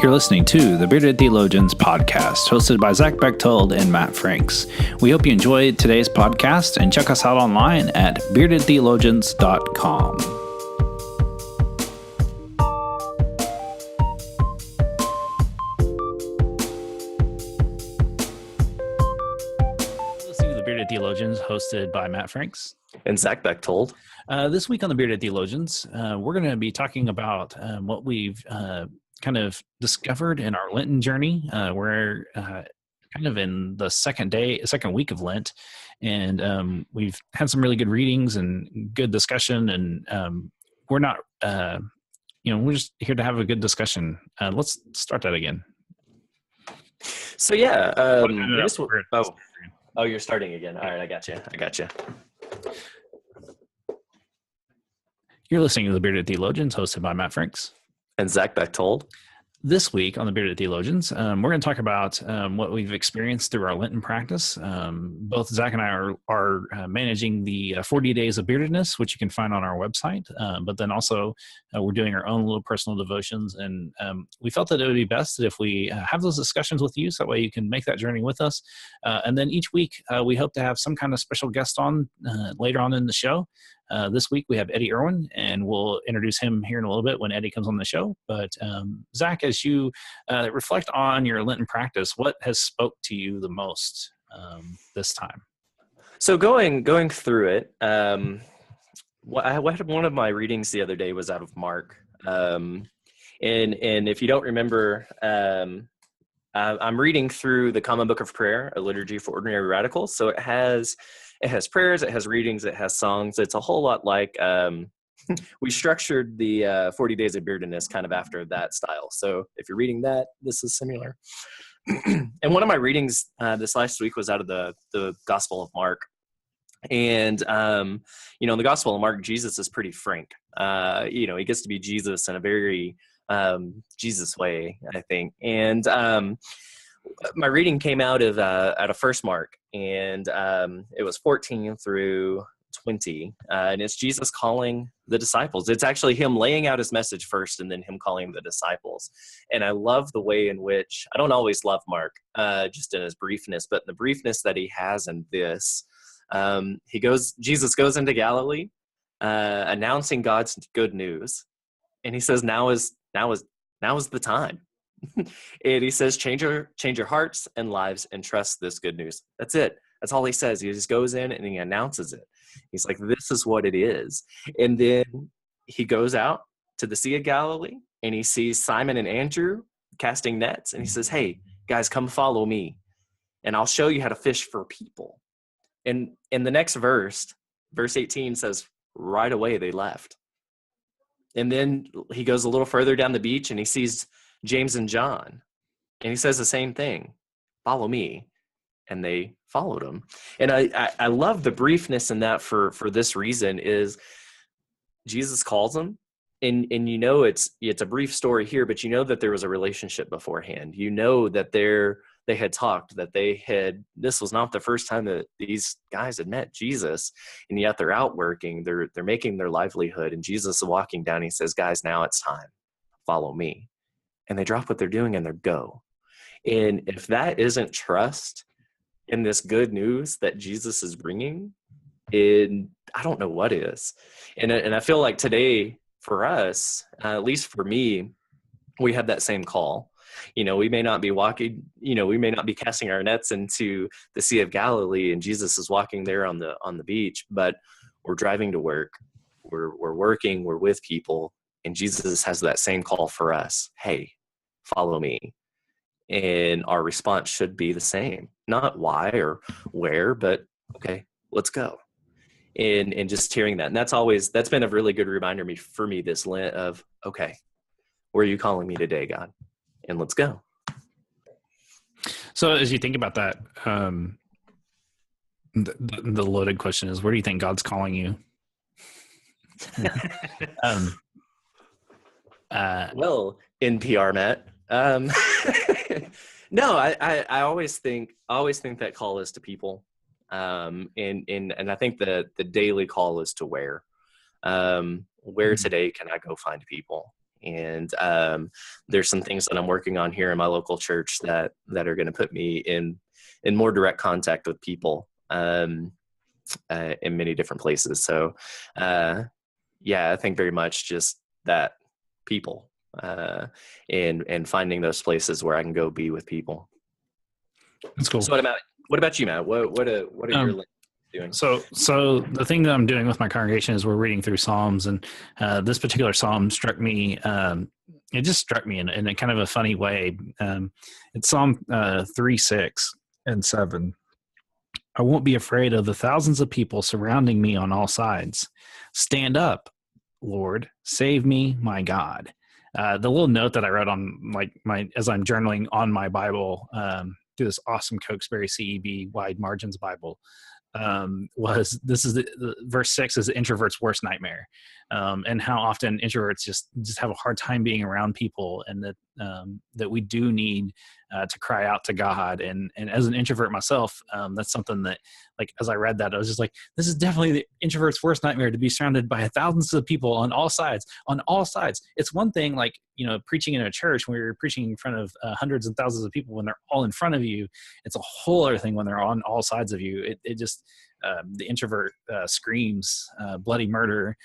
You're listening to the Bearded Theologians podcast, hosted by Zach Bechtold and Matt Franks. We hope you enjoyed today's podcast and check us out online at beardedtheologians.com. Listening to the Bearded Theologians, hosted by Matt Franks and Zach Bechtold. This week on the Bearded Theologians, we're going to be talking about what we've kind of discovered in our Lenten journey. We're kind of in the second week of Lent, and we've had some really good readings and good discussion, and we're not, we're just here to have a good discussion. Let's start that again. So yeah, you're starting again. All right, I got you. You're listening to the Bearded Theologians, hosted by Matt Franks and Zach Bechtold. This week on the Bearded Theologians, we're going to talk about what we've experienced through our Lenten practice. Both Zach and I are managing the 40 Days of Beardedness, which you can find on our website. But then also we're doing our own little personal devotions. And we felt that it would be best if we have those discussions with you, so that way you can make that journey with us. And then each week we hope to have some kind of special guest on later on in the show. This week we have Eddie Erwin, and we'll introduce him here in a little bit when Eddie comes on the show. But Zach, as you reflect on your Lenten practice, what has spoke to you the most this time? So going through it, one of my readings the other day was out of Mark, and if you don't remember, I'm reading through the Common Book of Prayer, a liturgy for ordinary radicals. So it has prayers, it has readings, it has songs. It's a whole lot like we structured the 40 Days of Beardedness kind of after that style. So if you're reading that, this is similar. And one of my readings this last week was out of the Gospel of Mark. And, in the Gospel of Mark, Jesus is pretty frank. He gets to be Jesus in a very Jesus way, I think. And my reading came out of First Mark, and it was 14 through 20, and it's Jesus calling the disciples. It's actually him laying out his message first, and then him calling the disciples. And I love the way in which, I don't always love Mark, just in his briefness, but the briefness that he has in this. Jesus goes into Galilee, announcing God's good news, and he says, now is the time. And he says, change your hearts and lives and trust this good news. That's it. That's all he says. He just goes in and he announces it. He's like, this is what it is. And then he goes out to the Sea of Galilee, and he sees Simon and Andrew casting nets. And he says, hey, guys, come follow me, and I'll show you how to fish for people. And in the next verse 18 says, right away they left. And then he goes a little further down the beach, and he sees James and John, and he says the same thing, follow me. And they followed him. And I love the briefness in that for this reason is Jesus calls them, and it's a brief story here, but that there was a relationship beforehand. That they had talked, that this was not the first time that these guys had met Jesus, and yet they're out working, they're making their livelihood, and Jesus is walking down, he says, guys, now it's time, follow me. And they drop what they're doing and they go. And if that isn't trust in this good news that Jesus is bringing, I don't know what is. And I feel like today for us, at least for me, we have that same call. We may not be walking, we may not be casting our nets into the Sea of Galilee, and Jesus is walking there on the beach, but we're driving to work, we're working, we're with people, and Jesus has that same call for us. Hey, follow me. And our response should be the same, not why or where, but okay, let's go. And just hearing that. And that's been a really good reminder for me this Lent of, okay, where are you calling me today, God? And let's go. So as you think about that, the loaded question is, where do you think God's calling you? Well, NPR, Matt. No, I always think that call is to people. And I think the daily call is to where today can I go find people? And there's some things that I'm working on here in my local church that are going to put me in more direct contact with people in many different places. So I think very much just that people and finding those places where I can go be with people. That's cool. So what about you, Matt? What are your Lent doing? So the thing that I'm doing with my congregation is we're reading through Psalms, and this particular Psalm struck me. It just struck me in a kind of a funny way. It's Psalm 3, 6, and 7. I won't be afraid of the thousands of people surrounding me on all sides. Stand up, Lord, save me, my God. The little note that I wrote on as I'm journaling on my Bible through this awesome Cokesbury CEB wide margins Bible was this is the verse 6 is the introvert's worst nightmare, and how often introverts just have a hard time being around people, and that we do need to cry out to God. And as an introvert myself, that's something that, like, as I read that, I was just like, this is definitely the introvert's worst nightmare, to be surrounded by thousands of people on all sides. It's one thing, like, preaching in a church when you're preaching in front of hundreds and thousands of people when they're all in front of you. It's a whole other thing when they're on all sides of you. It just the introvert screams bloody murder.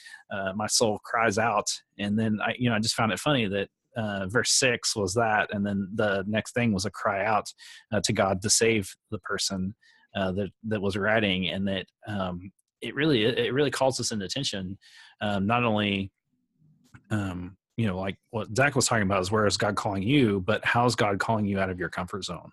My soul cries out. And then I just found it funny that verse 6 was that, and then the next thing was a cry out to God to save the person that was writing, and that it really calls us into attention. Not only like what Zach was talking about is, where is God calling you, but how's God calling you out of your comfort zone?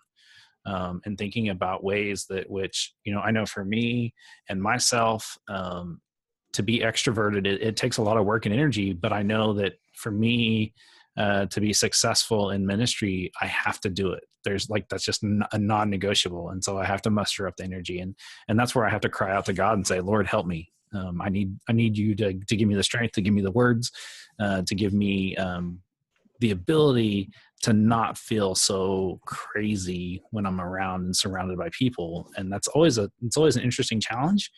And thinking about ways that which, I know for me and myself, to be extroverted, it takes a lot of work and energy, but I know that for me, to be successful in ministry, I have to do it. That's just a non-negotiable. And so I have to muster up the energy, and that's where I have to cry out to God and say, Lord, help me. I need you to give me the strength, to give me the words, to give me the ability to not feel so crazy when I'm around and surrounded by people. And it's always an interesting challenge.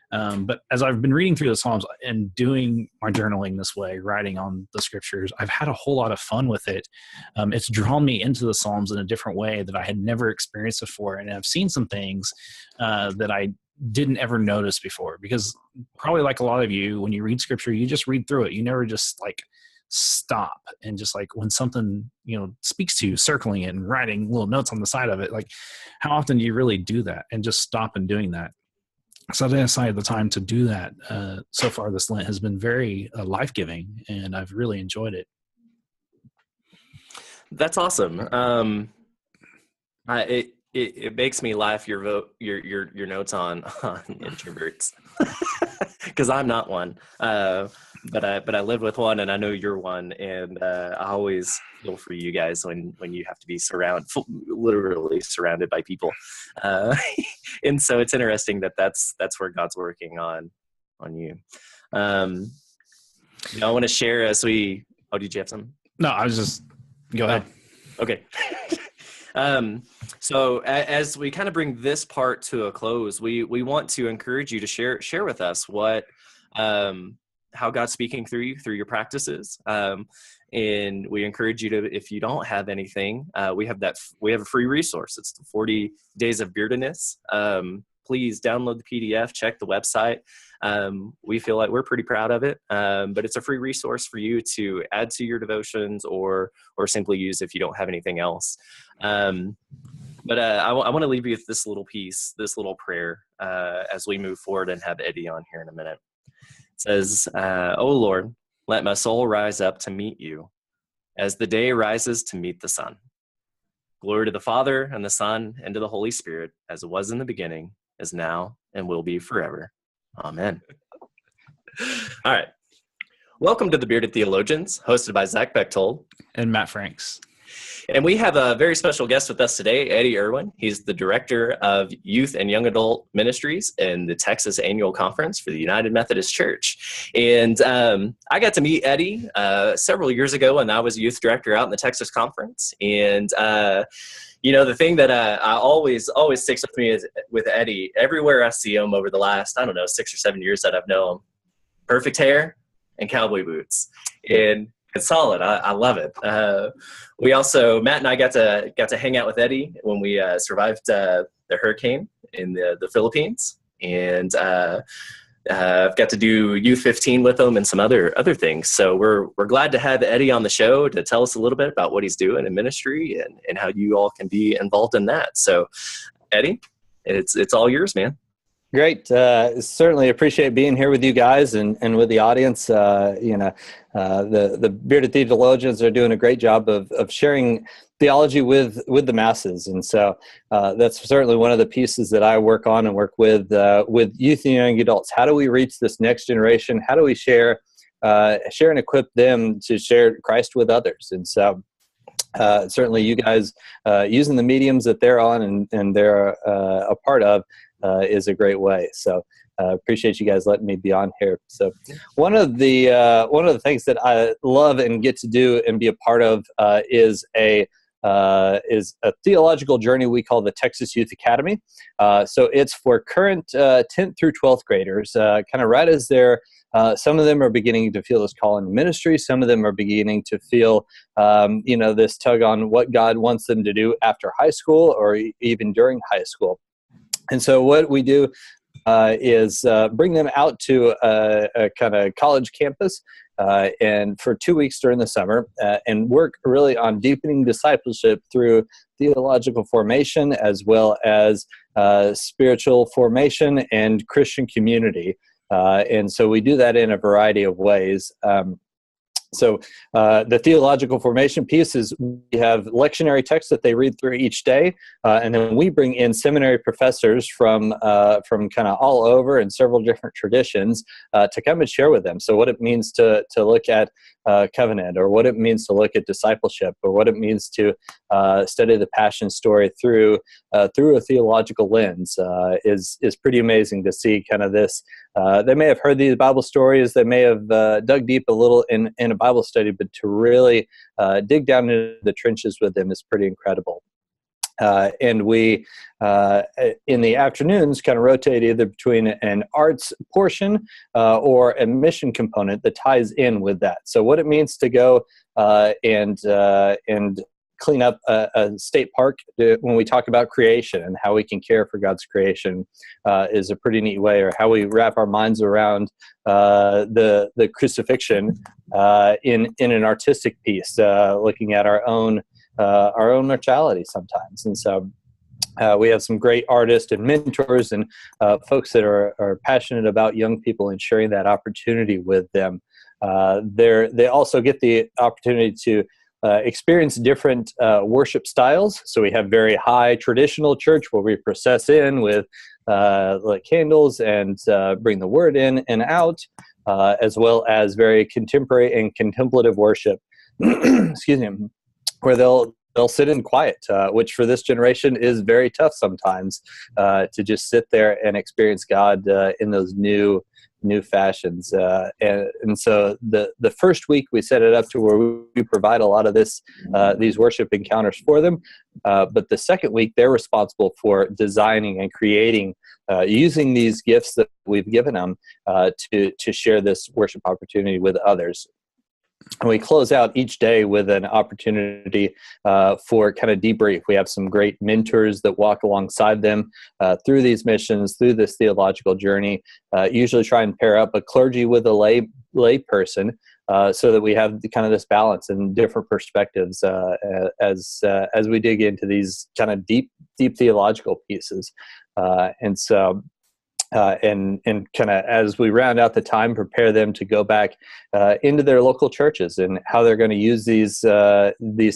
But as I've been reading through the Psalms and doing my journaling this way, writing on the scriptures, I've had a whole lot of fun with it. It's drawn me into the Psalms in a different way that I had never experienced before. And I've seen some things that I didn't ever notice before, because probably like a lot of you, when you read scripture, you just read through it. You never just stop and just when something speaks to you, circling it and writing little notes on the side of it. Like, how often do you really do that and just stop and doing that? So I decided the time to do that. So far this Lent has been very life-giving, and I've really enjoyed it. That's awesome. It makes me laugh, your notes on introverts, because I'm not one. But I live with one, and I know you're one, and I always feel for you guys when you have to be literally surrounded by people, and so it's interesting that's where God's working on you. I want to share as we. Oh, did you have some? No, I was just go ahead. Okay. So as we kind of bring this part to a close, we want to encourage you to share with us what. How God's speaking through you, through your practices. And we encourage you to, if you don't have anything, we have a free resource. It's the 40 Days of Beardedness. Please download the PDF, check the website. We feel like we're pretty proud of it, but it's a free resource for you to add to your devotions or simply use if you don't have anything else. But I want to leave you with this little piece, this little prayer, as we move forward and have Eddie on here in a minute. It says, "O Lord, let my soul rise up to meet you, as the day rises to meet the sun. Glory to the Father, and the Son, and to the Holy Spirit, as it was in the beginning, is now, and will be forever. Amen." All right. Welcome to the Bearded Theologians, hosted by Zach Bechtold and Matt Franks. And we have a very special guest with us today, Eddie Erwin. He's the director of Youth and Young Adult Ministries in the Texas Annual Conference for the United Methodist Church. And I got to meet Eddie several years ago when I was a youth director out in the Texas Conference. And the thing that I always sticks with me is with Eddie, everywhere I see him over the last, 6 or 7 years that I've known him, perfect hair and cowboy boots. And It's solid. I love it. We also, Matt and I got to hang out with Eddie when we survived the hurricane in the Philippines, and I've got to do Youth 15 with him and some other things. So we're glad to have Eddie on the show to tell us a little bit about what he's doing in ministry and how you all can be involved in that. So, Eddie, it's all yours, man. Great. Certainly appreciate being here with you guys and with the audience. The Bearded Theologians are doing a great job of sharing theology with the masses. And so that's certainly one of the pieces that I work on and work with youth and young adults. How do we reach this next generation? How do we share and equip them to share Christ with others? And so certainly you guys using the mediums that they're on and they're a part of is a great way. So appreciate you guys letting me be on here. So one of the things that I love and get to do and be a part of is a theological journey we call the Texas Youth Academy. So it's for current 10th through 12th graders, kind of right as they're some of them are beginning to feel this call in ministry. Some of them are beginning to feel, this tug on what God wants them to do after high school or even during high school. And so what we do is bring them out to a kind of college campus and for 2 weeks during the summer and work really on deepening discipleship through theological formation as well as spiritual formation and Christian community. And so we do that in a variety of ways. So the theological formation piece is we have lectionary texts that they read through each day, and then we bring in seminary professors from kind of all over and several different traditions to come and share with them. So what it means to look at covenant, or what it means to look at discipleship, or what it means to study the Passion story through a theological lens is pretty amazing to see kind of this. They may have heard these Bible stories, they may have dug deep a little in a Bible study, but to really dig down into the trenches with them is pretty incredible. And we, in the afternoons, kind of rotate either between an arts portion or a mission component that ties in with that. So what it means to go and clean up a state park when we talk about creation and how we can care for God's creation is a pretty neat way, or how we wrap our minds around the crucifixion in an artistic piece, looking at our own mortality sometimes. And so we have some great artists and mentors and folks that are passionate about young people and sharing that opportunity with them. They also get the opportunity to experience different worship styles. So we have very high traditional church where we process in with like candles and bring the word in and out, as well as very contemporary and contemplative worship. Excuse me. Where they'll sit in quiet, which for this generation is very tough sometimes, to just sit there and experience God in those new fashions. And so the first week we set it up to where we provide a lot of these worship encounters for them. But the second week they're responsible for designing and creating, using these gifts that we've given them to share this worship opportunity with others. And we close out each day with an opportunity for kind of debrief. We have some great mentors that walk alongside them through these missions, through this theological journey. Usually try and pair up a clergy with a lay person so that we have kind of this balance and different perspectives as we dig into these kind of deep theological pieces. And so and kind of as we round out the time, prepare them to go back into their local churches and how they're going to use these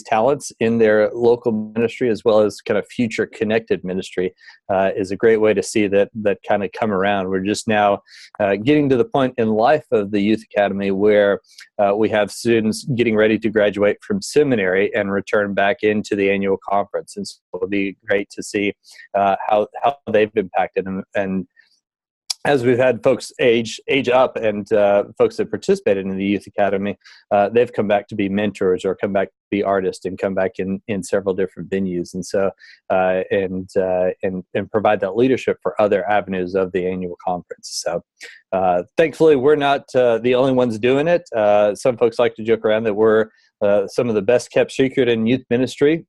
talents in their local ministry, as well as kind of future connected ministry, is a great way to see that kind of come around. We're just now getting to the point in life of the Youth Academy where we have students getting ready to graduate from seminary and return back into the annual conference. And so it'll be great to see how they've impacted and as we've had folks age up and folks that participated in the Youth Academy, they've come back to be mentors or come back to be artists and come back in several different venues. And so, and provide that leadership for other avenues of the annual conference. So thankfully, we're not the only ones doing it. Some folks like to joke around that we're some of the best kept secret in youth ministry.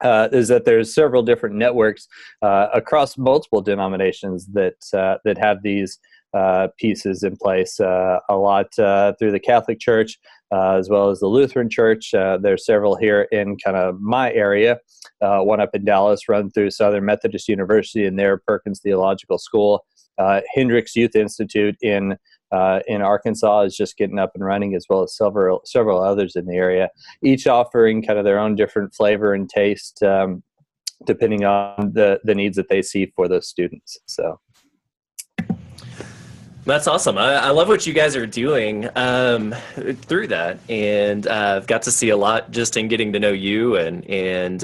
Is that there's several different networks across multiple denominations that have these pieces in place. A lot through the Catholic Church, as well as the Lutheran Church. There's several here in kind of my area. One up in Dallas, run through Southern Methodist University and their Perkins Theological School. Hendricks Youth Institute in Arkansas is just getting up and running, as well as several others in the area, each offering kind of their own different flavor and taste, depending on the needs that they see for those students. So that's awesome. I love what you guys are doing through that, and I've got to see a lot just in getting to know you and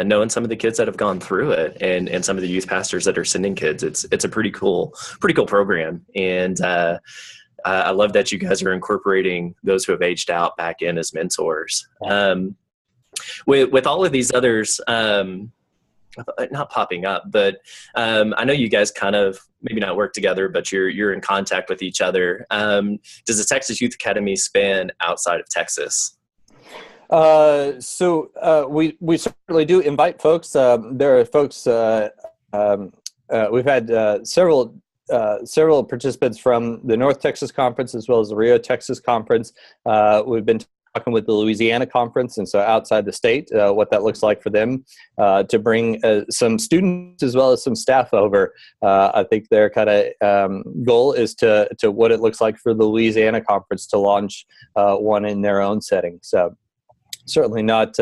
knowing some of the kids that have gone through it, and some of the youth pastors that are sending kids. It's a pretty cool program, and I love that you guys are incorporating those who have aged out back in as mentors. With all of these others not popping up, but I know you guys kind of maybe not work together, but you're in contact with each other. Does the Texas Youth Academy span outside of Texas? So we certainly do invite folks. There are folks. We've had several participants from the North Texas Conference as well as the Rio Texas Conference. We've been talking with the Louisiana Conference, and so outside the state, what that looks like for them to bring some students as well as some staff over. I think their kind of goal is to what it looks like for the Louisiana Conference to launch one in their own setting. So certainly not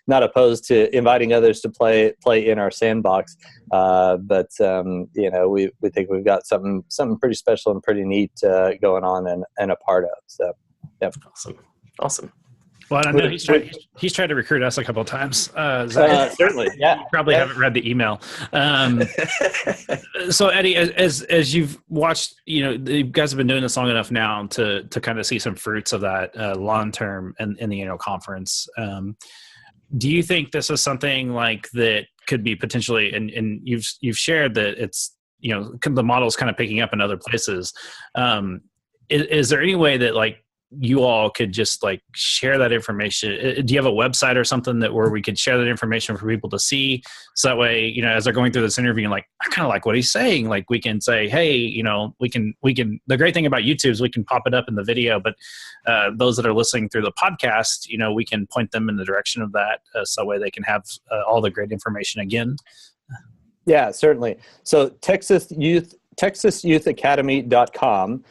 opposed to inviting others to play in our sandbox, but we think we've got something pretty special and pretty neat going on and a part of. So, yep. Awesome. Well, I know he's tried to recruit us a couple of times. Certainly, yeah. You probably haven't read the email. So, Eddie, as you've watched, you guys have been doing this long enough now to kind of see some fruits of that long term in the annual conference. Do you think this is something like that could be potentially, and you've shared that it's the model's kind of picking up in other places. Is there any way that you all could just share that information? Do you have a website or something where we could share that information for people to see? So that way, as they're going through this interview, I kind of like what he's saying. We can say, hey, we can, the great thing about YouTube is we can pop it up in the video, but those that are listening through the podcast, we can point them in the direction of that. So that way they can have all the great information again. Yeah, certainly. So TexasYouthAcademy.com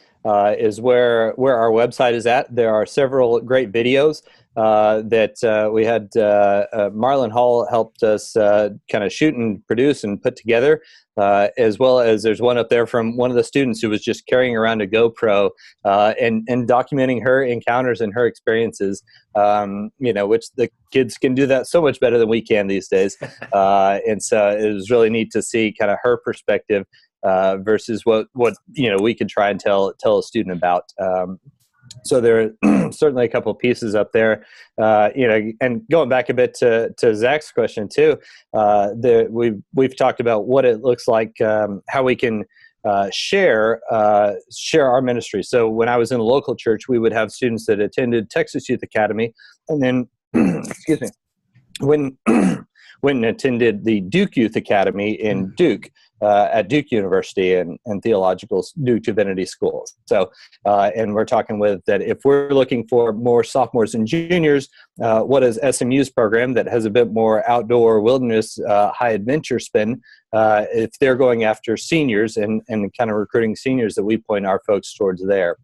is where our website is at. There are several great videos that we had Marlon Hall helped us kind of shoot and produce and put together, as well as there's one up there from one of the students who was just carrying around a GoPro and documenting her encounters and her experiences, which the kids can do that so much better than we can these days. And so it was really neat to see kind of her perspective versus what we could try and tell a student about. So there are certainly a couple of pieces up there, and going back a bit to Zach's question too. We've talked about what it looks like, how we can share our ministry. So when I was in a local church, we would have students that attended Texas Youth Academy, and then excuse me, when attended the Duke Youth Academy in Duke. At Duke University and Theological Duke Divinity School. So, and we're talking with that if we're looking for more sophomores and juniors, what is SMU's program that has a bit more outdoor wilderness, high adventure spin, if they're going after seniors and kind of recruiting seniors, that we point our folks towards there.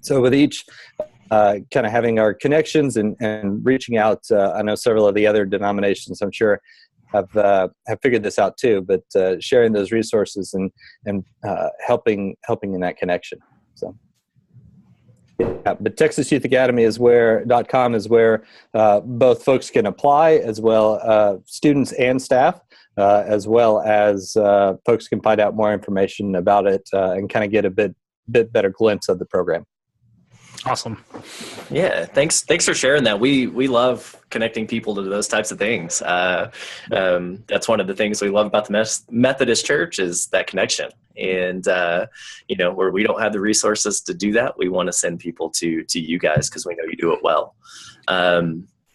So with each kind of having our connections and reaching out, I know several of the other denominations, I'm sure, have figured this out too, but sharing those resources and helping in that connection. So Yeah, but TexasYouthAcademy.com is where both folks can apply, as well students and staff, as well as folks can find out more information about it and kind of get a bit better glimpse of the program. Awesome. Yeah, thanks for sharing that. We love connecting people to those types of things. That's one of the things we love about the Methodist Church, is that connection. And where we don't have the resources to do that, we want to send people to you guys because we know you do it well.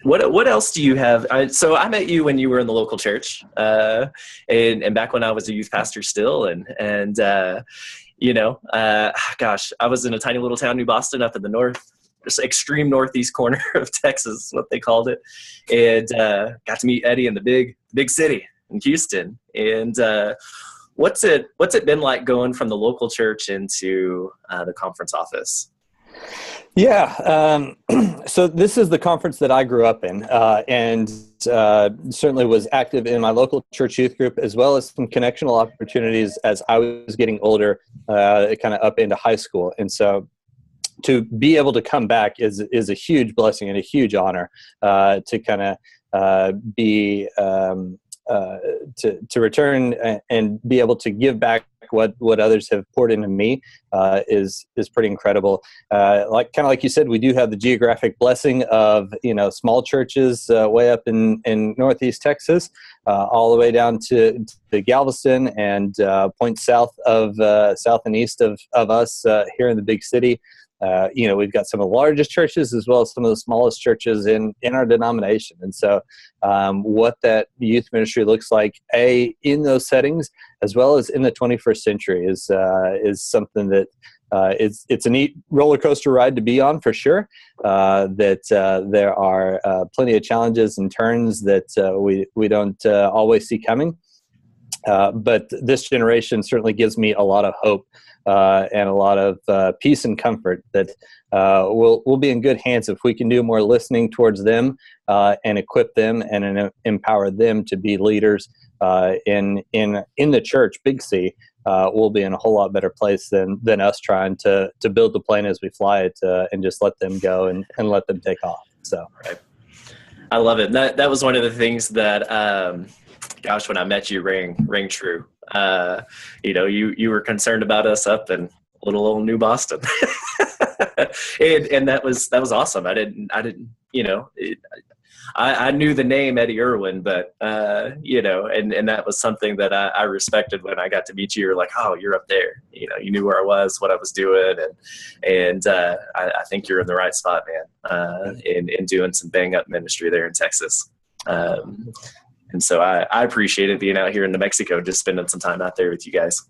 What else do you have? So I met you when you were in the local church, and back when I was a youth pastor still, gosh, I was in a tiny little town, New Boston, up in the north, just extreme northeast corner of Texas, what they called it, and got to meet Eddie in the big city in Houston. And what's it been like going from the local church into the conference office? Yeah, so this is the conference that I grew up in, and certainly was active in my local church youth group, as well as some connectional opportunities as I was getting older, kind of up into high school. And so to be able to come back is a huge blessing and a huge honor, to kind of be to return and be able to give back what others have poured into me is pretty incredible. Like you said, we do have the geographic blessing of small churches way up in Northeast Texas, all the way down to Galveston and points south and east of us here in the big city. We've got some of the largest churches as well as some of the smallest churches in our denomination. And so what that youth ministry looks like, in those settings, as well as in the 21st century, is something that it's a neat roller coaster ride to be on, for sure. That there are plenty of challenges and turns that we don't always see coming. But this generation certainly gives me a lot of hope and a lot of peace and comfort that we'll be in good hands if we can do more listening towards them and equip them and empower them to be leaders in the church, Big C. We'll be in a whole lot better place than us trying to build the plane as we fly it and just let them go and let them take off. So, right. I love it. That was one of the things that, gosh, when I met you, rang true. You were concerned about us up in little old New Boston, and that was awesome. I knew the name Eddie Erwin, but and that was something that I respected when I got to meet you. You're like, oh, you're up there. You knew where I was, what I was doing, and I think you're in the right spot, man. In doing some bang up ministry there in Texas. And so I appreciate it being out here in New Mexico, just spending some time out there with you guys.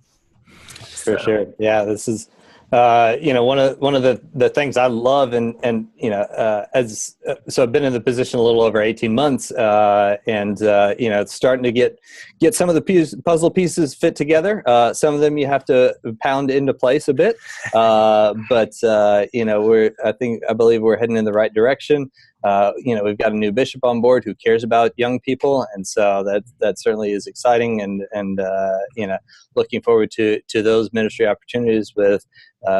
For sure. Yeah, this is one of the things I love, so I've been in the position a little over 18 months, and it's starting to get some of the puzzle pieces fit together. Some of them you have to pound into place a bit, but I believe we're heading in the right direction. We've got a new bishop on board who cares about young people, and so that certainly is exciting, and looking forward to those ministry opportunities with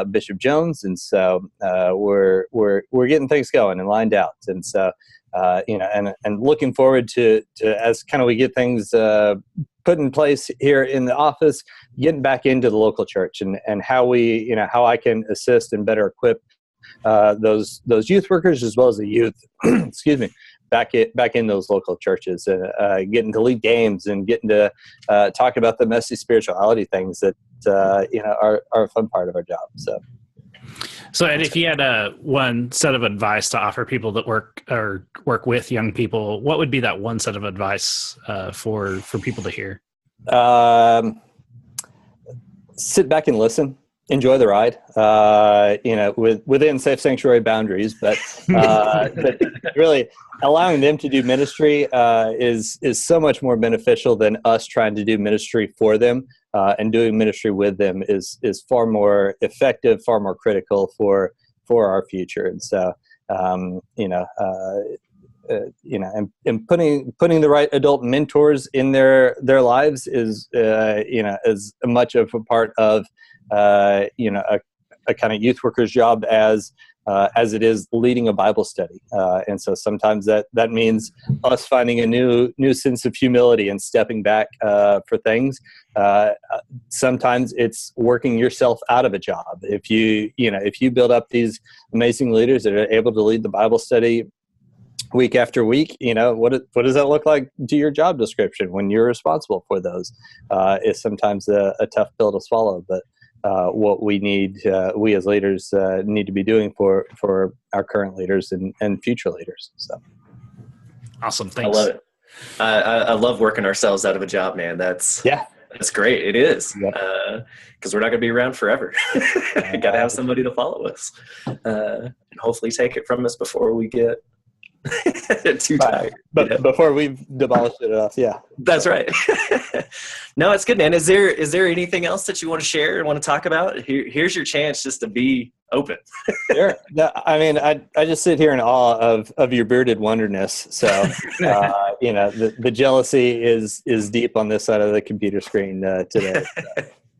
Bishop Jones, and so we're getting things going and lined out, and so and looking forward to as kind of we get things put in place here in the office, getting back into the local church and how how I can assist and better equip those youth workers as well as the youth, excuse me, back in those local churches, and getting to lead games and getting to talk about the messy spirituality things that are a fun part of our job. So Ed, if you had one set of advice to offer people that work with young people, what would be that one set of advice for people to hear? Sit back and listen. Enjoy the ride, within safe sanctuary boundaries, but really allowing them to do ministry is so much more beneficial than us trying to do ministry for them, and doing ministry with them is far more effective, far more critical for our future. And so, and putting the right adult mentors in their lives is as much of a part of a kind of youth worker's job as as it is leading a Bible study. And so sometimes that means us finding a new sense of humility and stepping back for things. Sometimes it's working yourself out of a job. If you build up these amazing leaders that are able to lead the Bible study week after week, what does that look like to your job description when you're responsible for those? It's sometimes a tough pill to swallow, but what we as leaders need to be doing for our current leaders and future leaders. So awesome. Thanks. I love it. I love working ourselves out of a job, man. That's great. It is. Because we're not going to be around forever. Got to have somebody to follow us and hopefully take it from us before we get too tired. But before we've demolished it off. Yeah, that's right. No, it's good, man. Is there anything else that you want to share and want to talk about? Here's your chance just to be open. Sure. No, I mean, I just sit here in awe of your bearded wonderness. So, the jealousy is deep on this side of the computer screen today.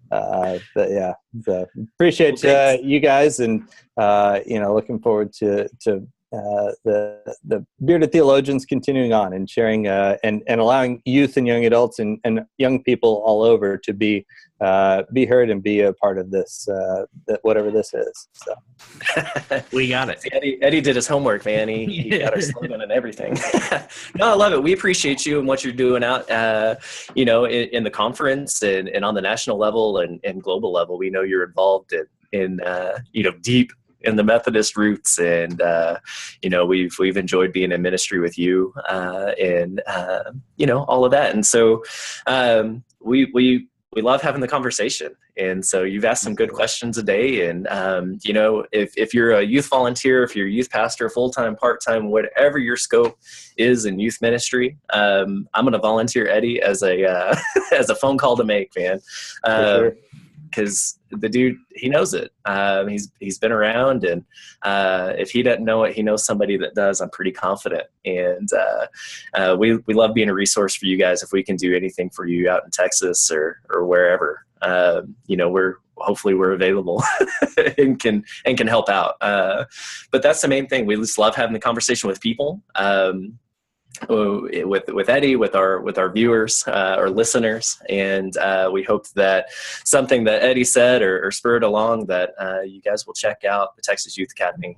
But yeah, so appreciate you guys, and looking forward to the Bearded Theologians continuing on and sharing and allowing youth and young adults and young people all over to be heard and be a part of this, whatever this is. So we got it. Eddie did his homework, man. He got our slogan and everything. No, I love it. We appreciate you and what you're doing out, in the conference and on the national level and global level. We know you're involved in deep in the Methodist roots, and we've enjoyed being in ministry with you, and all of that. And so we love having the conversation. And so you've asked some good questions today. And if you're a youth volunteer, if you're a youth pastor, full-time, part-time, whatever your scope is in youth ministry, I'm going to volunteer Eddie as a as a phone call to make, man. Sure. Because the dude, he knows it. He's been around, and if he doesn't know it, he knows somebody that does. I'm pretty confident, and we love being a resource for you guys. If we can do anything for you out in Texas or wherever, hopefully we're available and can help out. But that's the main thing. We just love having the conversation with people. With Eddie, with our viewers, our listeners, and we hope that something that Eddie said or spurred along, that you guys will check out the Texas Youth Academy.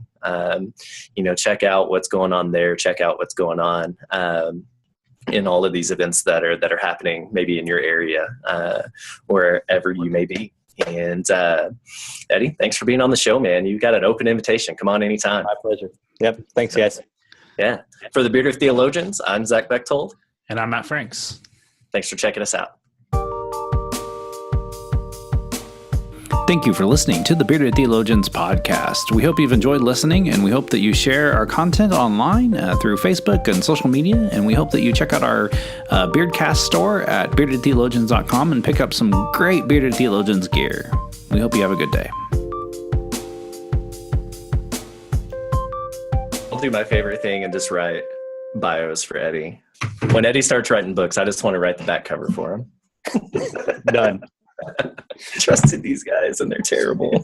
Check out what's going on there. Check out what's going on in all of these events that are happening, maybe in your area, wherever you may be. And Eddie, thanks for being on the show, man. You got an open invitation. Come on anytime. My pleasure. Yep. Thanks, guys. Yeah. For the Bearded Theologians, I'm Zach Bechtold. And I'm Matt Franks. Thanks for checking us out. Thank you for listening to the Bearded Theologians podcast. We hope you've enjoyed listening, and we hope that you share our content online through Facebook and social media. And we hope that you check out our Beardcast store at beardedtheologians.com and pick up some great Bearded Theologians gear. We hope you have a good day. I'll do my favorite thing and just write bios for Eddie. When Eddie starts writing books, I just want to write the back cover for him. Done. Trusted these guys, and they're terrible.